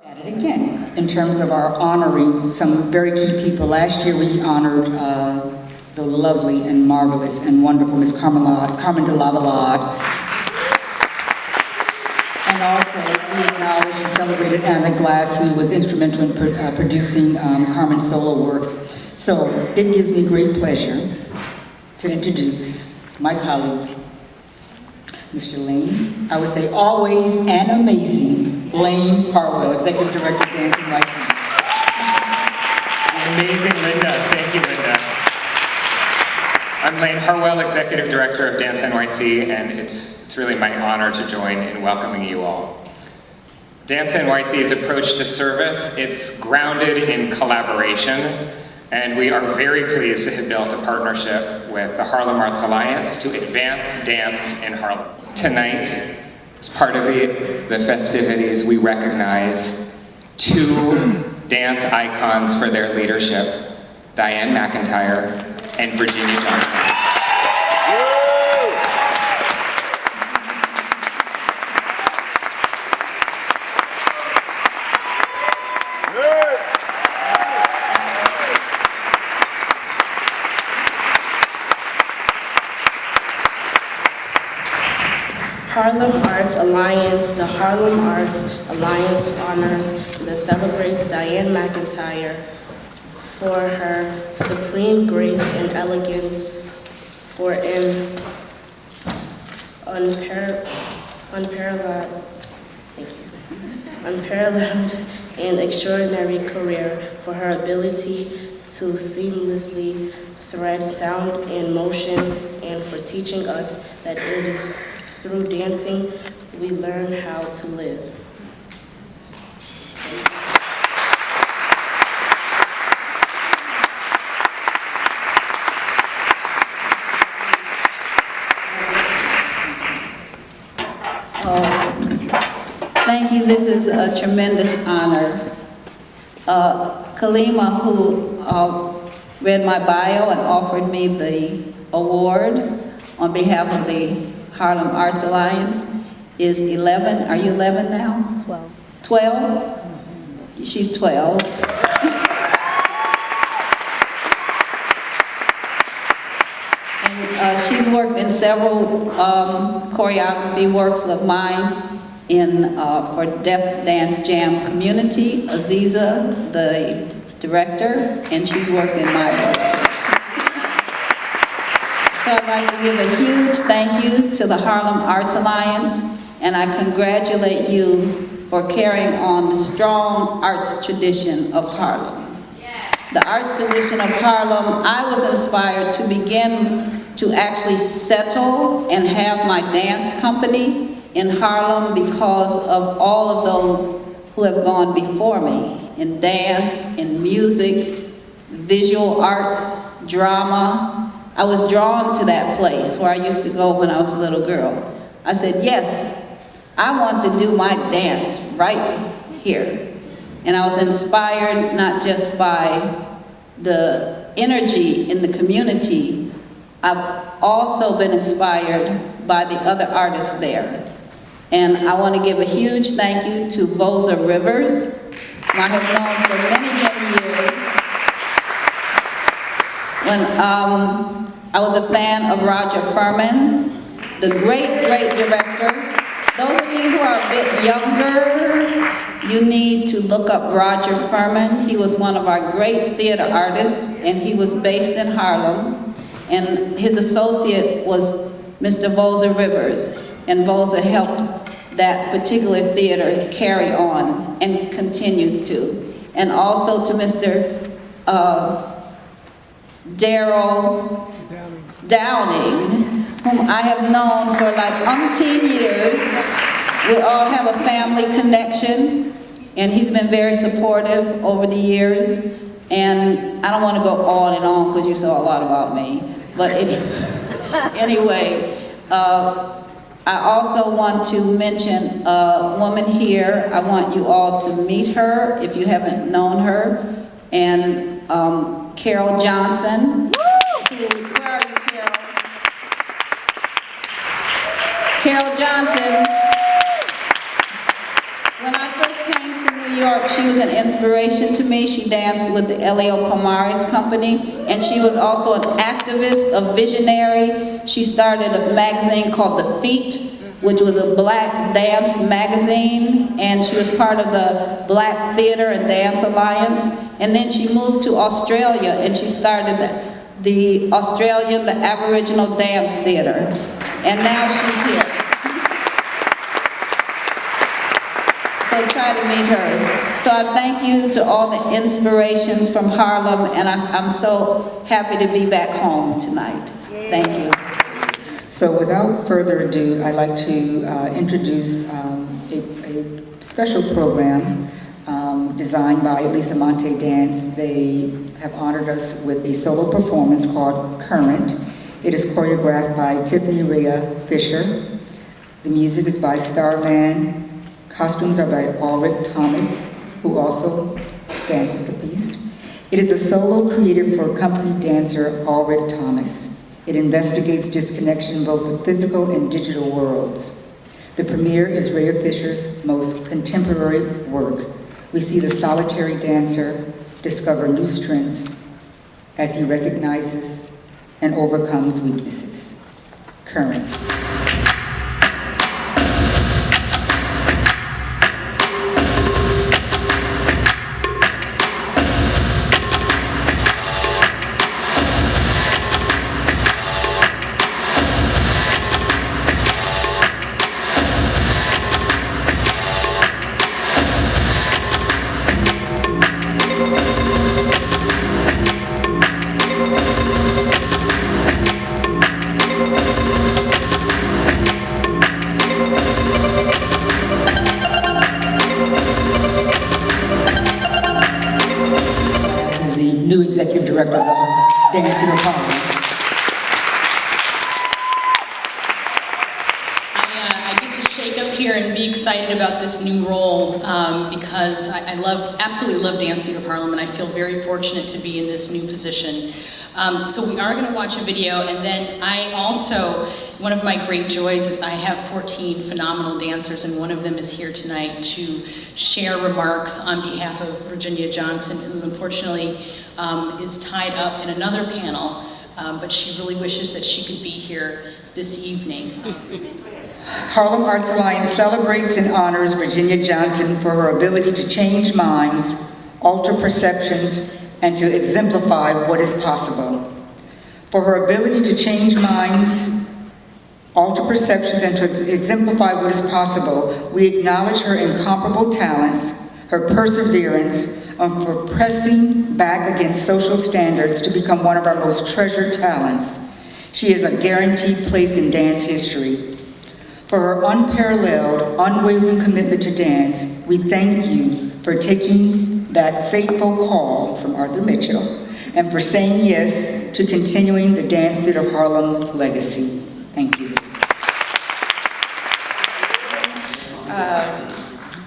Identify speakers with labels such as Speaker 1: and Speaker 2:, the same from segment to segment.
Speaker 1: At it again, in terms of our honoring some very key people. Last year we honored the lovely and marvelous and wonderful Miss Carmen de Lavalade. And also we acknowledged and celebrated Anna Glass, who was instrumental in producing Carmen's solo work. So it gives me great pleasure to introduce my colleague, Mr. Lane, I would say always and amazing, Lane Harwell, Executive Director of Dance NYC.
Speaker 2: Amazing, Linda. Thank you, Linda. I'm Lane Harwell, Executive Director of Dance NYC, and it's really my honor to join in welcoming you all. Dance NYC's approach to service, it's grounded in collaboration, and we are very pleased to have built a partnership with the Harlem Arts Alliance to advance dance in Harlem. Tonight, as part of the festivities, we recognize two dance icons for their leadership, Diane McIntyre and Virginia Johnson.
Speaker 3: Harlem Arts Alliance, the Harlem Arts Alliance honors and celebrates Diane McIntyre for her supreme grace and elegance, for an unparalleled and extraordinary career, for her ability to seamlessly thread sound and motion, and for teaching us that it is through dancing we learn how to live.
Speaker 4: Thank you. This is a tremendous honor. Kalima, who read my bio and offered me the award on behalf of the Harlem Arts Alliance, is 11. Are you 11 now?
Speaker 3: 12.
Speaker 4: 12? She's 12. And she's worked in several choreography works with mine for Deaf Dance Jam Community, Aziza, the director, and she's worked in my work too. So I'd like to give a huge thank you to the Harlem Arts Alliance, and I congratulate you for carrying on the strong arts tradition of Harlem. The arts tradition of Harlem, I was inspired to begin to actually settle and have my dance company in Harlem because of all of those who have gone before me in dance, in music, visual arts, drama. I was drawn to that place where I used to go when I was a little girl. I said, yes, I want to do my dance right here. And I was inspired not just by the energy in the community, I've also been inspired by the other artists there. And I want to give a huge thank you to Vosa Rivers, who I have known for many, many years. When I was a fan of Roger Furman, the great, great director. Those of you who are a bit younger, you need to look up Roger Furman. He was one of our great theater artists, and he was based in Harlem. And his associate was Mr. Vosa Rivers, and Vosa helped that particular theater carry on and continues to. And also to Mr. Darryl Downing, whom I have known for like umpteen years. We all have a family connection, and he's been very supportive over the years. And I don't want to go on and on because you saw a lot about me. But anyway, I also want to mention a woman here. I want you all to meet her if you haven't known her. And Carol Johnson. Where are you, Carol? Carol Johnson. When I first came to New York, York, she was an inspiration to me. She danced with the Elio Pomares Company, and she was also an activist, a visionary. She started a magazine called The Feet, which was a black dance magazine, and she was part of the Black Theater and Dance Alliance. And then she moved to Australia, and she started the Australian, the Aboriginal Dance Theater. And now she's here. So try to meet her. So I thank you to all the inspirations from Harlem, and I'm so happy to be back home tonight. Thank you.
Speaker 1: So without further ado, I'd like to introduce a special program designed by Elisa Monte Dance. They have honored us with a solo performance called Current. It is choreographed by Tiffany Rhea Fisher. The music is by Starman. Costumes are by Ulrich Thomas, who also dances the piece. It is a solo created for company dancer Ulrich Thomas. It investigates disconnection in both the physical and digital worlds. The premiere is Rhea Fisher's most contemporary work. We see the solitary dancer discover new strengths as he recognizes and overcomes weaknesses. Current. New executive director of the Dance Theater of Harlem.
Speaker 5: I get to shake up here and be excited about this new role because I absolutely love Dance Theater of Harlem, and I feel very fortunate to be in this new position. So we are going to watch a video, and then I also, one of my great joys is I have 14 phenomenal dancers, and one of them is here tonight to share remarks on behalf of Virginia Johnson, who unfortunately is tied up in another panel, but she really wishes that she could be here this evening.
Speaker 1: Harlem Arts Alliance celebrates and honors Virginia Johnson for her ability to change minds, alter perceptions, and to exemplify what is possible. For her ability to change minds, alter perceptions, and to exemplify what is possible, we acknowledge her incomparable talents, her perseverance, and for pressing back against social standards to become one of our most treasured talents. She is a guaranteed place in dance history. For her unparalleled, unwavering commitment to dance, we thank you for taking that fateful call from Arthur Mitchell and for saying yes to continuing the Dance Theater of Harlem legacy. Thank you.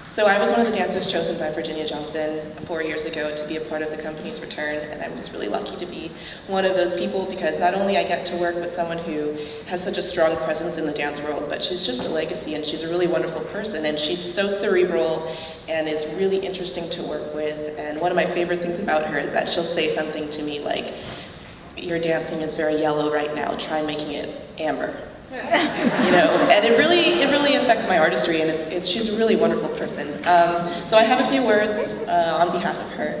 Speaker 6: So I was one of the dancers chosen by Virginia Johnson 4 years ago to be a part of the company's return, and I was really lucky to be one of those people because not only I get to work with someone who has such a strong presence in the dance world, but she's just a legacy and she's a really wonderful person, and she's so cerebral and is really interesting to work with. And one of my favorite things about her is that she'll say something to me like, "Your dancing is very yellow right now, try making it amber." You know, and it really affects my artistry, and she's a really wonderful person. So I have a few words on behalf of her.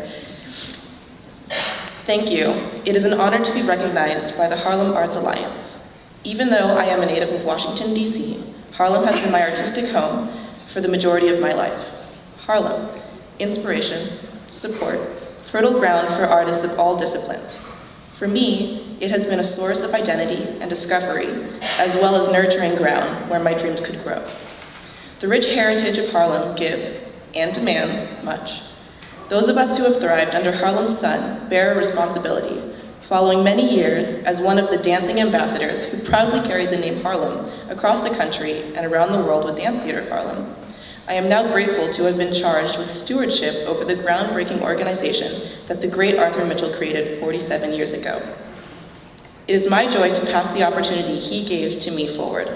Speaker 6: Thank you. It is an honor to be recognized by the Harlem Arts Alliance. Even though I am a native of Washington, D.C., Harlem has been my artistic home for the majority of my life. Harlem, inspiration, support, fertile ground for artists of all disciplines. For me, it has been a source of identity and discovery, as well as nurturing ground where my dreams could grow. The rich heritage of Harlem gives, and demands, much. Those of us who have thrived under Harlem's sun bear a responsibility, following many years as one of the dancing ambassadors who proudly carried the name Harlem across the country and around the world with Dance Theater of Harlem. I am now grateful to have been charged with stewardship over the groundbreaking organization that the great Arthur Mitchell created 47 years ago. It is my joy to pass the opportunity he gave to me forward.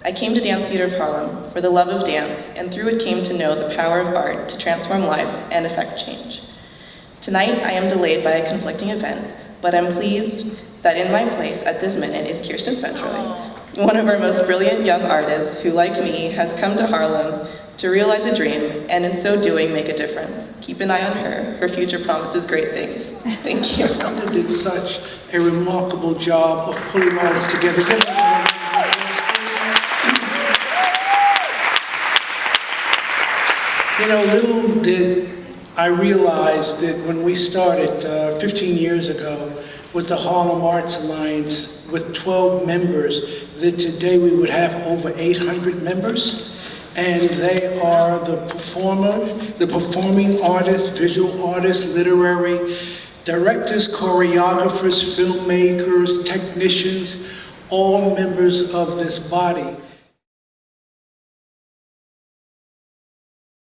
Speaker 6: I came to Dance Theater of Harlem for the love of dance, and through it came to know the power of art to transform lives and affect change. Tonight, I am delayed by a conflicting event, but I'm pleased that in my place at this minute is Kirsten Fentrelli, one of our most brilliant young artists who, like me, has come to Harlem to realize a dream, and in so doing, make a difference. Keep an eye on her. Her future promises great things. Thank you.
Speaker 7: Linda did such a remarkable job of pulling all this together. Give her a round of applause, please. You know, little did I realize that when we started 15 years ago with the Harlem Arts Alliance with 12 members, that today we would have over 800 members. And they are the performing artists, visual artists, literary, directors, choreographers, filmmakers, technicians, all members of this body.